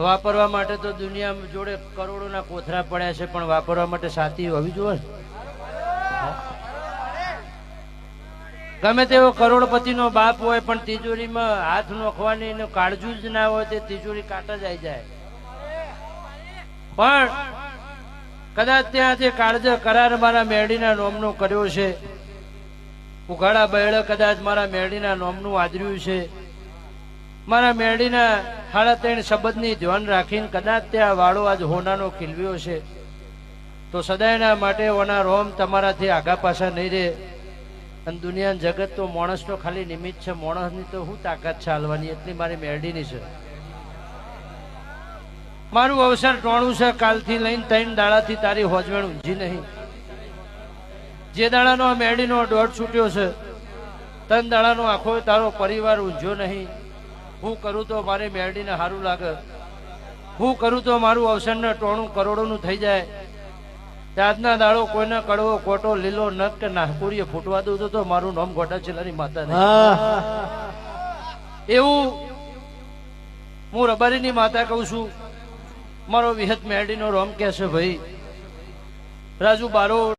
વાપરવા માટે તો દુનિયા જોડે કરોડોના કોથરા પડ્યા છે, પણ વાપરવા માટે સાથી હોવી જોઈએ. ગમે તેવો કરોડપતિનો બાપ હોય પણ તિજોરીમાં હાથ નોખવાની કાળજું જ ના હોય તે તિજોરી કાટ જ આવી જાય. પણ કદાચ ત્યાં જે કાળજ કરાર મારા મેરડીના નોમનો કર્યો છે, ઉઘાડા બૈળ કદાચ મારા મેરડીના નોમનું આદર્યું છે, મારા મેરડીના 3.5 શબ્દની ધ્યાન રાખીને કદાચ ત્યાં વાળો આજ હોનાનો ખીલવ્યો છે, તો સદાયના માટે ઓના રોમ તમારાથી આગા પાછા નહીં રહે. અને દુનિયા જગત તો માણસ તો ખાલી નિમિત્ત છે, માણસની તો શું તાકાત છે હાલવાની, એટલી મારી મેરડીની છે. મારું અવસર ટોણું છે, કાલથી લઈને 3 દાડાથી તારી હોજવેણ ઊંઝી નહીં. જે દાડાનો આ મેરડીનો દોઢ છૂટ્યો છે, 3 દાડાનો આખો તારો પરિવાર ઊંઝ્યો નહીં. હું કરું તો મારી મેરડીને સારું લાગે, હું કરું તો મારું અવસરને ટોણું કરોડોનું થઈ જાય. આજના દાડો કોઈને કડવો કોટો લીલો નક કે નાહપુરીએ ફૂટવા દઉં તો મારું નામ ગોટા ચેલાની માતા નહીં. એવું હું રબારીની માતા કહું છું. મારો વિહત મેરડીનો રોમ કે છે ભાઈ રાજુ બારો